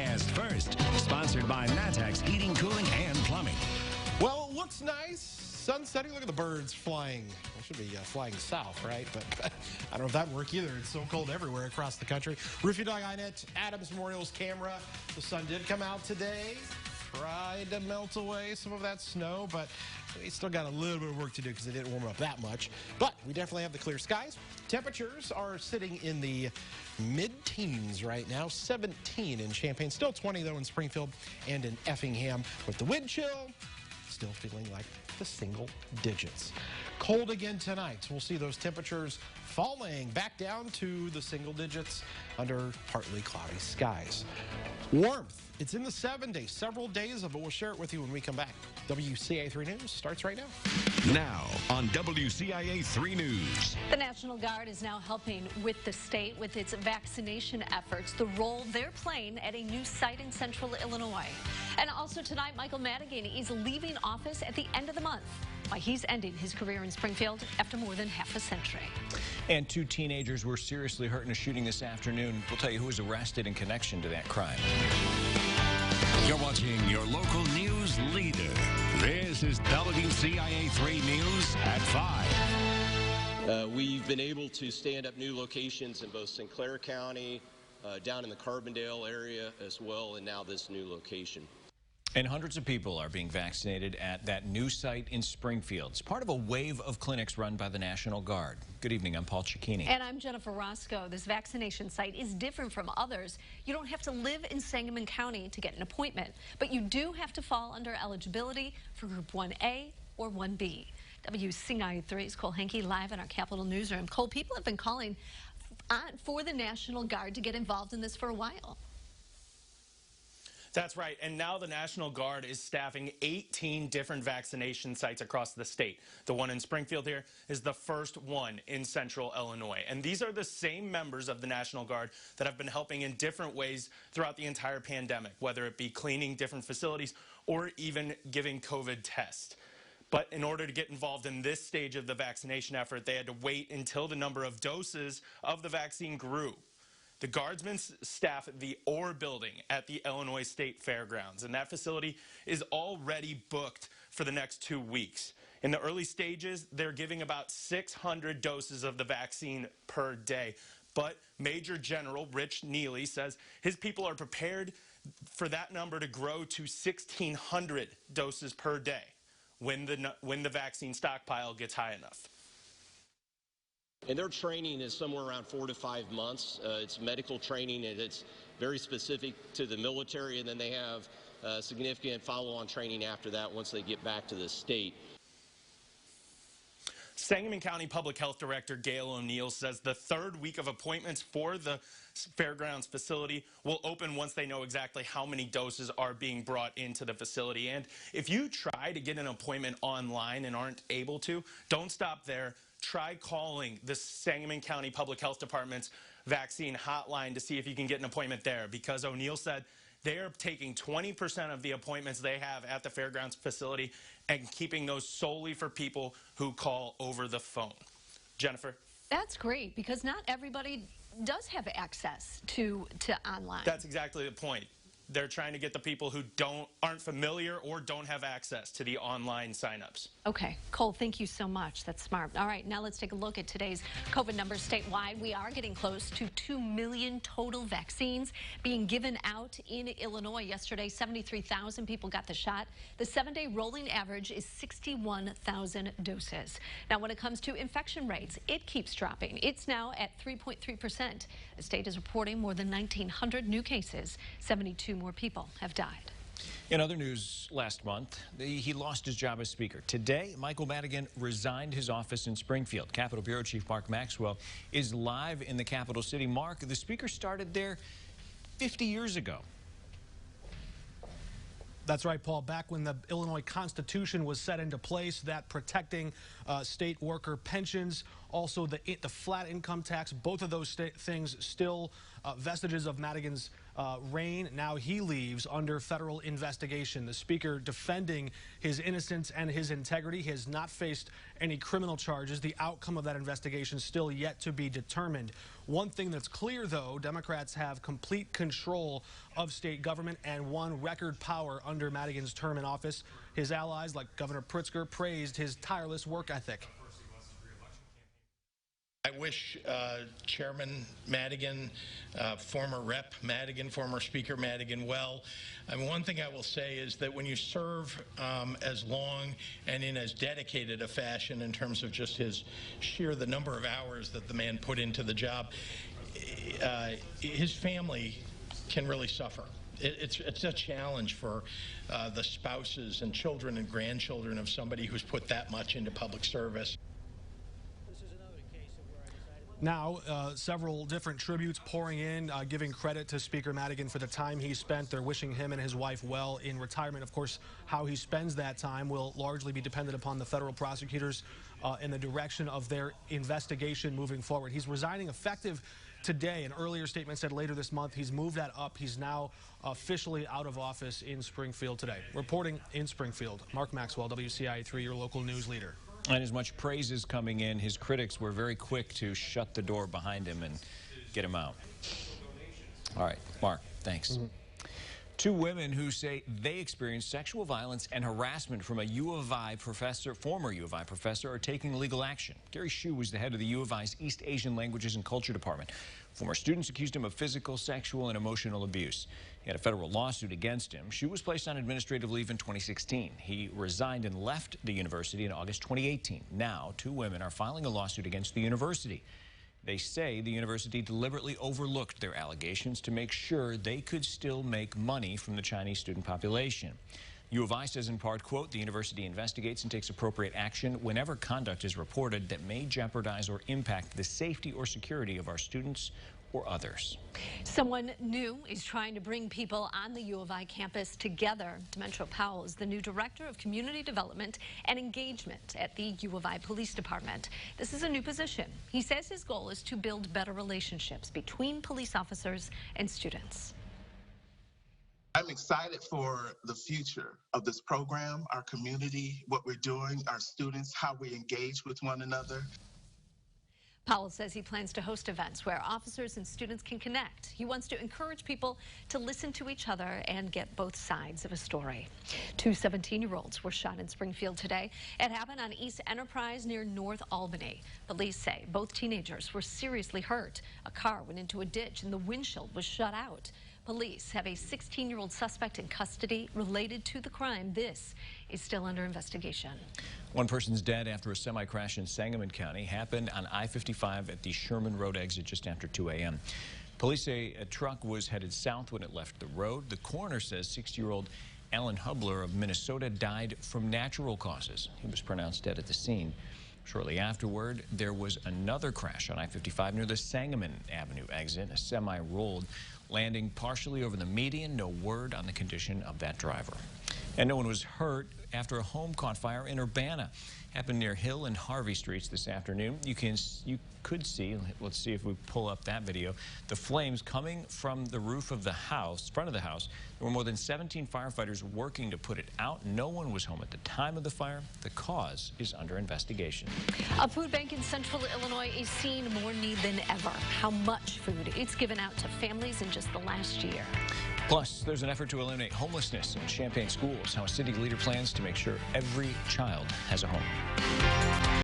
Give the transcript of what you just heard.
Broadcast first. Sponsored by Natex Heating, Cooling, and Plumbing. Well, it looks nice. Sun setting. Look at the birds flying. They should be flying south, right? But I don't know if that would work either. It's so cold everywhere across the country. Roofy.net, Adams Memorial's camera. The sun did come out today. Tried to melt away some of that snow, but we still got a little bit of work to do because it didn't warm up that much. But we definitely have the clear skies. Temperatures are sitting in the mid-teens right now, 17 in Champaign. Still 20, though, in Springfield and in Effingham. With the wind chill, still feeling like the single digits. Cold again tonight. We'll see those temperatures falling back down to the single digits under partly cloudy skies. Warmth. It's in the 70s, several days of it. We'll share it with you when we come back. WCIA 3 News starts right now. Now on WCIA 3 News. The National Guard is now helping with the state with its vaccination efforts, the role they're playing at a new site in central Illinois. And also tonight, Michael Madigan is leaving office at the end of the month. Why he's ending his career in Springfield after more than half a century. And 2 teenagers were seriously hurt in a shooting this afternoon. We'll tell you who was arrested in connection to that crime. You're watching your local news leader. This is WCIA 3 News at 5. We've been able to stand up new locations in both St. Clair County, down in the Carbondale area as well, and now this new location. And hundreds of people are being vaccinated at that new site in Springfield. It's part of a wave of clinics run by the National Guard. Good evening, I'm Paul Cicchini. And I'm Jennifer Roscoe. This vaccination site is different from others. You don't have to live in Sangamon County to get an appointment, but you do have to fall under eligibility for Group 1A or 1B. WCIA 3's Cole Henke live in our Capitol newsroom. Cole, people have been calling for the National Guard to get involved in this for a while. That's right, and now the National Guard is staffing 18 different vaccination sites across the state. The one in Springfield here is the first one in central Illinois. And these are the same members of the National Guard that have been helping in different ways throughout the entire pandemic, whether it be cleaning different facilities or even giving COVID tests. But in order to get involved in this stage of the vaccination effort, they had to wait until the number of doses of the vaccine grew. The Guardsmen staff the Orr building at the Illinois State Fairgrounds, and that facility is already booked for the next 2 weeks. In the early stages, they're giving about 600 doses of the vaccine per day. But Major General Rich Neely says his people are prepared for that number to grow to 1,600 doses per day when the vaccine stockpile gets high enough. And their training is somewhere around 4 to 5 months. It's medical training, and it's very specific to the military, and then they have significant follow-on training after that once they get back to the state. Sangamon County Public Health Director Gail O'Neill says the 3rd week of appointments for the fairgrounds facility will open once they know exactly how many doses are being brought into the facility. And if you try to get an appointment online and aren't able to, don't stop there. Try calling the Sangamon County Public Health Department's vaccine hotline to see if you can get an appointment there, because O'Neill said they are taking 20% of the appointments they have at the fairgrounds facility and keeping those solely for people who call over the phone. Jennifer? That's great, because not everybody does have access to online. That's exactly the point. They're trying to get the people who aren't familiar or don't have access to the online signups. Okay, Cole, thank you so much. That's smart. All right, now let's take a look at today's COVID numbers statewide. We are getting close to 2 million total vaccines being given out in Illinois. Yesterday, 73,000 people got the shot. The 7-day rolling average is 61,000 doses. Now, when it comes to infection rates, it keeps dropping. It's now at 3.3%. The state is reporting more than 1,900 new cases. 72 more people have died. In other news last month, he lost his job as Speaker. Today, Michael Madigan resigned his office in Springfield. Capitol Bureau Chief Mark Maxwell is live in the capital city. Mark, the Speaker started there 50 years ago. That's right, Paul. Back when the Illinois Constitution was set into place, that protecting state worker pensions, also the flat income tax, both of those things still vestiges of Madigan's reign. Now he leaves under federal investigation. The speaker defending his innocence and his integrity. He has not faced any criminal charges. The outcome of that investigation still yet to be determined. One thing that's clear, though, Democrats have complete control of state government and won record power under Madigan's term in office. His allies, like Governor Pritzker, praised his tireless work ethic. I wish Chairman Madigan, former Rep Madigan, former Speaker Madigan well. I mean, one thing I will say is that when you serve as long and in as dedicated a fashion in terms of just the number of hours that the man put into the job, his family can really suffer. It's a challenge for the spouses and children and grandchildren of somebody who's put that much into public service. Now, several different tributes pouring in, giving credit to Speaker Madigan for the time he spent. They're wishing him and his wife well in retirement. Of course, how he spends that time will largely be dependent upon the federal prosecutors and the direction of their investigation moving forward. He's resigning effective today. An earlier statement said later this month. He's moved that up. He's now officially out of office in Springfield today. Reporting in Springfield, Mark Maxwell, WCIA 3, your local news leader. And as much praise is coming in, his critics were very quick to shut the door behind him and get him out. All right, Mark, thanks. Two women who say they experienced sexual violence and harassment from a U of I professor, former U of I professor, are taking legal action. Gary Hsu was the head of the U of I's East Asian Languages and Culture Department. Former students accused him of physical, sexual, and emotional abuse. He had a federal lawsuit against him. Hsu was placed on administrative leave in 2016. He resigned and left the university in August 2018. Now, two women are filing a lawsuit against the university. They say the university deliberately overlooked their allegations to make sure they could still make money from the Chinese student population. U of I says in part, quote, the university investigates and takes appropriate action whenever conduct is reported that may jeopardize or impact the safety or security of our students or others. Someone new is trying to bring people on the U of I campus together. Demetrio Powell is the new Director of Community Development and Engagement at the U of I Police Department. This is a new position. He says his goal is to build better relationships between police officers and students. I'm excited for the future of this program, our community, what we're doing, our students, how we engage with one another. Powell says he plans to host events where officers and students can connect. He wants to encourage people to listen to each other and get both sides of a story. Two 17-year-olds were shot in Springfield today. It happened on East Enterprise near North Albany. Police say both teenagers were seriously hurt. A car went into a ditch and the windshield was shut out. Police have a 16-year-old suspect in custody related to the crime. This is still under investigation. One person's dead after a semi-crash in Sangamon County happened on I-55 at the Sherman Road exit just after 2 a.m. Police say a truck was headed south when it left the road. The coroner says 60-year-old Alan Hubler of Minnesota died from natural causes. He was pronounced dead at the scene. Shortly afterward, there was another crash on I-55 near the Sangamon Avenue exit. A semi rolled, landing partially over the median. No word on the condition of that driver. And no one was hurt after a home caught fire in Urbana. Happened near Hill and Harvey Streets this afternoon. You could see, let's see if we pull up that video, the flames coming from the roof of the house, front of the house. There were more than 17 firefighters working to put it out. No one was home at the time of the fire. The cause is under investigation. A food bank in central Illinois is seeing more need than ever. How much food it's given out to families in just the last year. Plus, there's an effort to eliminate homelessness in Champaign schools. How a city leader plans to make sure every child has a home.